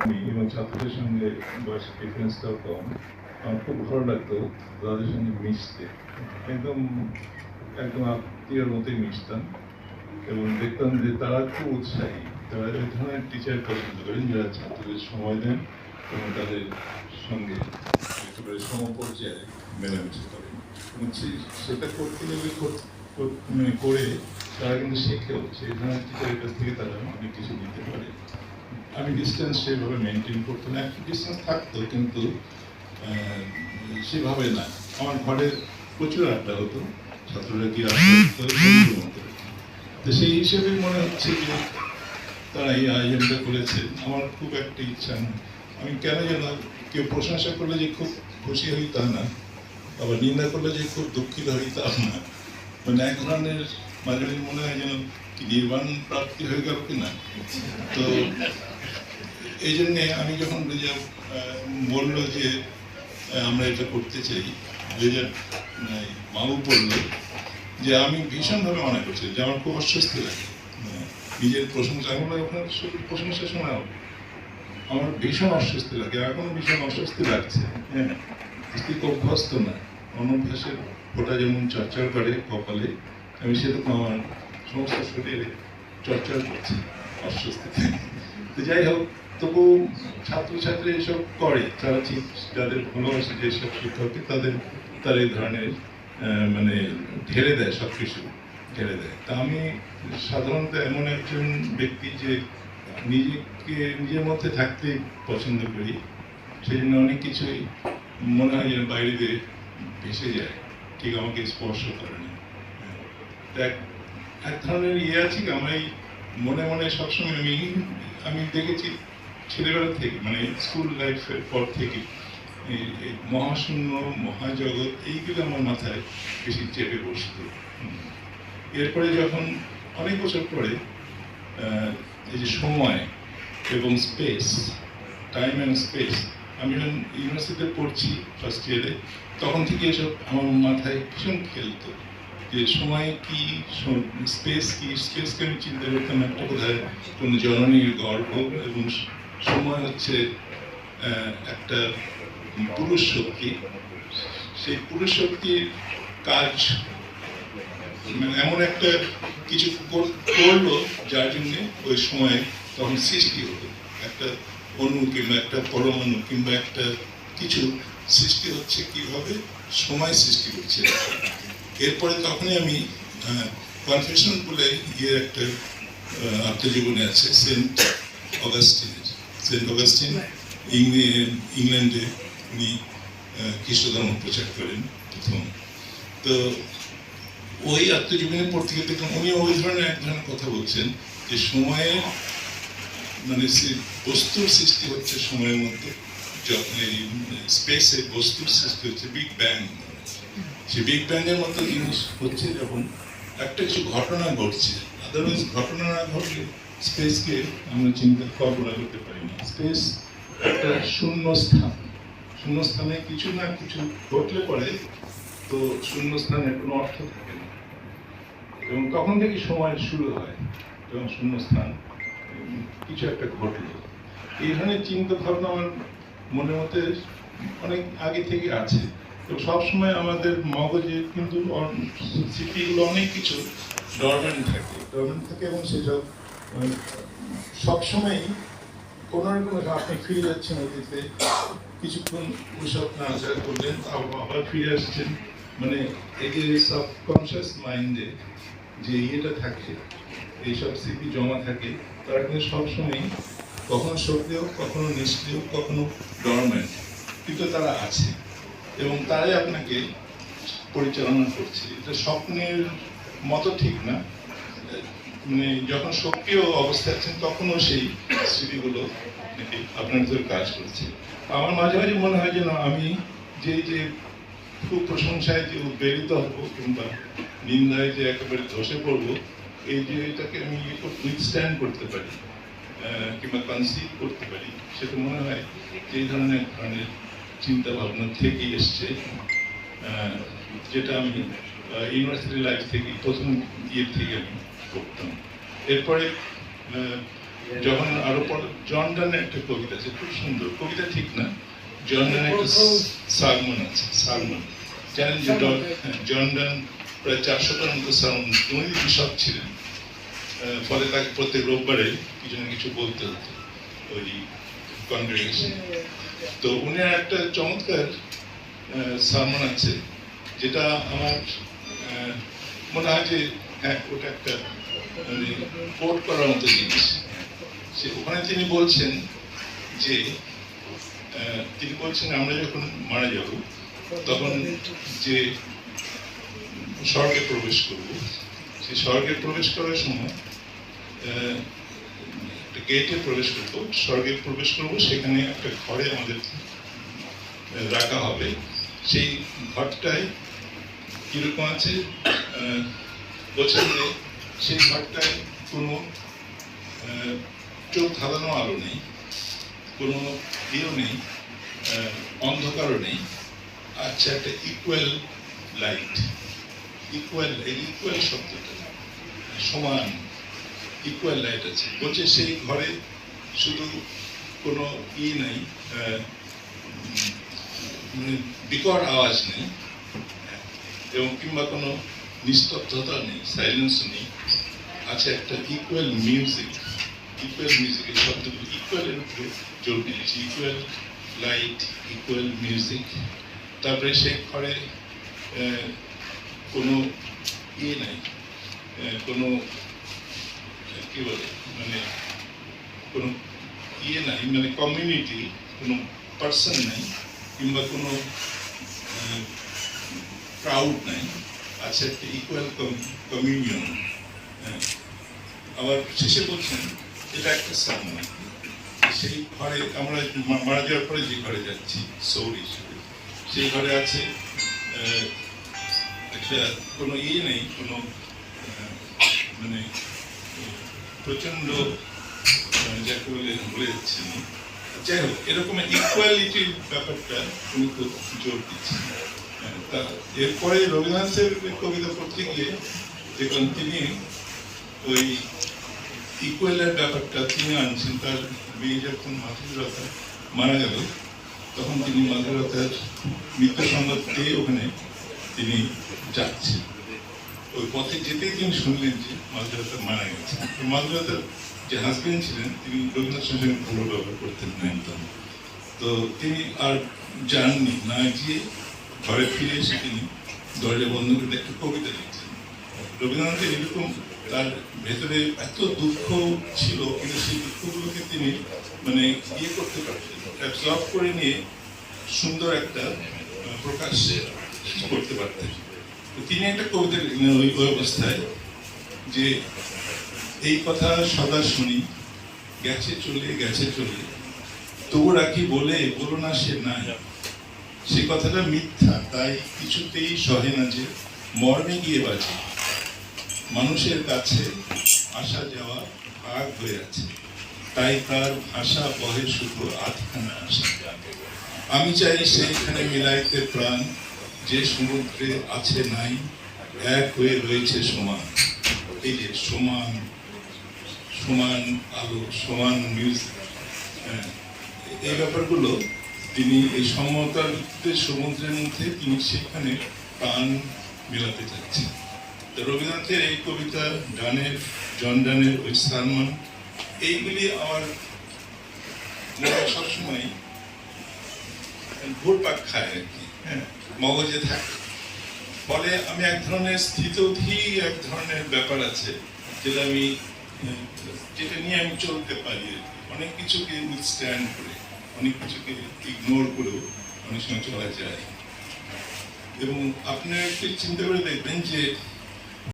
এবং ছাত্রদের সঙ্গে বয়সের ডিফারেন্সটাও কম। আমার খুব ভালো লাগতো তাদের সঙ্গে মিশতে, একদম একদম আত্মীয়র মতোই মিশতাম এবং দেখতাম যে তারা খুব উৎসাহী। তারা এই ধরনের টিচার পছন্দ করেন যারা ছাত্রদের সময় দেন এবং তাদের সঙ্গে একেবারে সমপর্যায়ে মেলামেশা করেন এবং সেটা করতে গেলে করে তারা কিন্তু শেখেও, সেই ধরনের টিচারের কাছ থেকে তারা অনেক কিছু নিতে পারে। আমি ডিস্টেন্স সেভাবে মেনটেন করতাম না, একটু ডিস্টেন্স থাকতো কিন্তু সেভাবে না। আমার ঘরে প্রচুর আড্ডা হতো, ছাত্ররা কি আড্ডা মতো। তো সেই হিসেবে মনে হচ্ছে যে তারা এই আয়োজনটা করেছেন। আমার খুব একটা ইচ্ছা না, আমি কেন যেন কেউ প্রশংসা করলে যে খুব খুশি হই তা না, আবার নিন্দা করলে যে খুব দুঃখিত হই তা না। মানে এক ধরনের মাঝে মাঝে মনে হয় যেন কি নির্বাণ প্রাপ্তি হয়ে গেল কিনা। তো এই জন্যে আমি যখন রেজা বললো যে আমরা এটা করতে চাই, রেজা মামু বললো যে আমি ভীষণভাবে মনে করছি যে আমার খুব অস্বস্তি লাগে নিজের প্রশংসা। আমি আপনার প্রশংসা শোনাও, আমার ভীষণ অস্বস্তি লাগে, এখনো ভীষণ অস্বস্তি লাগছে। হ্যাঁ, অভ্যস্ত না, অনভ্যাসের ওটা যেমন চর্চা করে কপালে, আমি সেরকম আমার সমস্ত শরীরে চর্চা করছি অস্বস্তি। তো যাই হোক, তবু ছাত্রছাত্রী এসব করে, তারা ঠিক যাদের ভালোবাসে যেসব শিক্ষককে তারা এই ধরনের মানে ঢেলে দেয়, সব কিছু ঢেলে দেয়। তা আমি সাধারণত এমন একজন ব্যক্তি যে নিজের মধ্যে থাকতে পছন্দ করি, সেই জন্য অনেক কিছুই মনে হয় যেন বাইরে দিয়ে ভেসে যায়, ঠিক আমাকে স্পর্শ করে না। এক ধরনের আছে কি, আমার এই মনে মনে সবসময় আমি দেখেছি ছেলেবেলা থেকে, মানে স্কুল লাইফের পর থেকে এই মহাশূন্য, মহাজগৎ এইগুলো আমার মাথায় বেশি চেপে বসত। এরপরে যখন অনেক বছর পরে এই যে সময় এবং স্পেস, টাইম অ্যান্ড স্পেস, আমি যখন ইউনিভার্সিটিতে পড়ছি ফার্স্ট ইয়ারে, তখন থেকে এসব আমার মাথায় ভীষণ খেলতো যে সময় কি, স্পেস কি। স্পেসকে আমি চিন্তা করতাম একটা কোথায় কোনো জননীর গর্ভ, এবং সময় হচ্ছে একটা পুরুষ শক্তি। সেই পুরুষ শক্তির কাজ মানে এমন একটা কিছু করলো যার জন্যে ওই সময় তখন সৃষ্টি হলো, একটা অণু কিংবা একটা পরমাণু কিংবা একটা কিছু সৃষ্টি হচ্ছে, কিভাবে সময় সৃষ্টি করছে। এরপরে তখনই আমি কনফেশন বলে একটা আত্মজীবনী আছে সেন্ট অগাস্টিন, ইংল্যান্ডে উনি খ্রিস্ট ধর্ম প্রচার করেন প্রথম। তো ওই আত্মজীবনী পড়তে গিয়ে দেখলাম উনি ওই ধরনের এক ধরনের কথা বলছেন যে সময়ে মানে বস্তুর সৃষ্টি হচ্ছে সময়ের মধ্যে, এই স্পেসে বস্তুর সৃষ্টি হচ্ছে বিগ ব্যাং। সেই বিগ ব্যাংয়ের মতো জিনিস হচ্ছে যখন একটা কিছু ঘটনা ঘটছে, আদারওয়াইজ ঘটনা না ঘটলে স্পেসকে আমরা কল্পনা করতে পারি না। স্পেস একটা শূন্যস্থানে কিছু না কিছু ঘটলে পরে তো শূন্যস্থানের কোনো অর্থ থাকে না, এবং তখন থেকে সময় শুরু হয় এবং শূন্যস্থান কিছু একটা ঘটলো। এই ধরনের চিন্তা ভাবনা আমার মনের মধ্যে অনেক আগে থেকে আছে। তো সবসময় আমাদের মগজে কিন্তু স্মৃতিগুলো অনেক কিছু ডরমেন্ট থাকে এবং সেসব সবসময়ই কোনো না কোনো, আপনি ফিরে যাচ্ছেন অতীতে, কিছুক্ষণ ওইসব নাড়াচাড়া করলেন, আবার ফিরে আসছেন। মানে এই যে সাবকনশিয়াস মাইন্ডে যে ইয়েটা থাকে, এইসব স্মৃতি জমা থাকে, তারা কিন্তু সবসময়ই কখনো সক্রিয়, কখনো নিষ্ক্রিয়, কখনো ডরমেন্ট, কিন্তু তারা আছে এবং তারাই আপনাকে পরিচালনা করছে। এটা স্বপ্নের মতো ঠিক না, মানে যখন সক্রিয় অবস্থায় আছেন তখনও সেই স্মৃতিগুলো আপনার ভিতরে কাজ করছে। আমার মাঝে মাঝে মনে হয় যেন আমি যে খুব প্রশংসায় যে উদ্বেলিত হবো কিংবা নিন্দায় যে একেবারে ধসে পড়বো, এই যে এটাকে আমি উইথস্ট্যান্ড করতে পারি কিংবা কনসিভ করতে পারি, সেটা মনে হয় এই ধরনের চিন্তা ভাবনা থেকেই এসছে, যেটা আমি ইউনিভার্সিটি লাইফ থেকে প্রথম ইয়ে থেকে আমি করতাম। এরপরে যখন আরো পরে জন ডানের একটা কবিতা আছে, খুব সুন্দর কবিতা, ঠিক না? জন ডানের একটা সালমন আছে, সালমন। জানেন যে জন ডান প্রায় 400টার মতো সালমন, উনি কৃষক ছিলেন, ফলে তাকে প্রত্যেক রোববারে কিছু না কিছু বলতে হতো ওই কনগ্রেগেশনে। তো উনি একটা চমৎকার সালমন আছে, যেটা আমার মনে হয় যে হ্যাঁ ওটা একটা মানে কোট করার মতো জিনিস। সে ওখানে তিনি বলছেন যে আমরা যখন মারা যাব তখন যে স্বর্গে প্রবেশ করব, সেই স্বর্গে প্রবেশ করার সময় একটা গেটে প্রবেশ করবো, স্বর্গে প্রবেশ করব, সেখানে একটা ঘরে আমাদের রাখা হবে। সেই ঘরটায় কিরকম আছে বলছেন যে সেই ঘরটায় কোনো চোখ ধাঁধানো আলো নেই, কোনো ইয়েও নেই, অন্ধকারও নেই, আচ্ছা একটা ইকুয়াল লাইট, ইকুয়াল শব্দটা সমান, ইকুয়াল লাইট আছে। বলছে সেই ঘরে শুধু কোনো নাই, বিকট আওয়াজ নেই, এবং কিংবা কোনো নিস্তব্ধতা নেই, সাইলেন্স নেই, আছে একটা ইকুয়াল মিউজিক। এই শব্দগুলো ইকুয়ালের উপরে জোর দিয়েছি, ইকুয়াল লাইট, ইকুয়াল মিউজিক। তারপরে সেই ঘরে কোনো নাই, কোনো কি বলে মানে কোনো নাই, মানে কমিউনিটি, কোনো পার্সন নাই, কিংবা কোনো ক্রাউড নাই, আছে একটা ইকুয়াল কমিউনিয়ন। আবার শেষে বলছেন এটা একটা সামনা, সেই ঘরে আমরা মারা যাওয়ার পরে যে ঘরে যাচ্ছি সৌর হিসেবে, সেই ঘরে আছে একটা কোনো নেই, কোনো মানে প্রচন্ড যাকে বলে যাচ্ছি। যাই হোক, এরকম ইকুয়ালিটির ব্যাপারটা উনি খুব জোর দিচ্ছেন। তা এরপরে রবীন্দ্রনাথের কবিতা পড়তে গিয়ে দেখুন তিনি ওই ইকুয়ালের ব্যাপারটা তিনি আনছেন। তার মেয়ে যখন মাধুরীলতা মারা গেল, তখন তিনি মাধুরীলতার মৃত্যু সংবাদ পেয়ে ওখানে তিনি যাচ্ছেন। ওই পথে যেতেই তিনি শুনলেন যে মাধুরীলতা মারা গেছে। মাধুরীলতার যে হাজবেন্ড ছিলেন তিনি রবীন্দ্রনাথের সঙ্গে ভালো ব্যবহার করতেন না একদম। তো তিনি আর যাননি, না গিয়ে ঘরে ফিরে এসে তিনি দরজা বন্ধ করে একটা কবিতা লিখছেন। রবীন্দ্রনাথের এরকম তার ভেতরে এত দুঃখ ছিল, কিন্তু সেই দুঃখগুলোকে তিনি মানে ইয়ে করতে পারতেন, অ্যাবজর্ব করে নিয়ে সুন্দর একটা প্রকাশ করতে পারতেন। তিনি একটা কবিতা লিখলেন ওই অবস্থায় যে এই কথা সদা শুনি, গেছে চলে, তবু রাখি বলো না সে নাই। সে কথাটা মিথ্যা, তাই কিছুতেই সহে না যে মর্মে গিয়ে বাজে। মানুষের কাছে আসা যাওয়া ভাগ হয়ে আছে, তাই তার ভাষা বহে শুধু আধখানা আসা। আমি চাই সেইখানে মিলাইতে প্রাণ, যে সমুদ্রে আছে নাই, এক হয়ে রয়েছে সমান। এই যে সমান আলো, সমান মিউজিক, এই ব্যাপারগুলো তিনি এই সমতার সমুদ্রের মধ্যে তিনি সেখানে প্রাণ মেলাতে চাচ্ছেন। রবীন্দ্রনাথের এই কবিতা, জন ডানের ওই সালমান, এইগুলি আমার সবসময় ঘুরপাক খায় আর কি, মগজে থাকে। ফলে আমি এক ধরনের স্থিতধী এক ধরনের ব্যাপার আছে যেটা নিয়ে আমি চলতে পারি আর কি। অনেক কিছুকে উইথস্ট্যান্ড করে, অনেক কিছুকে ইগনোর করেও অনেক সময় চলা যায়। এবং আপনারা একটু চিন্তা করে দেখবেন যে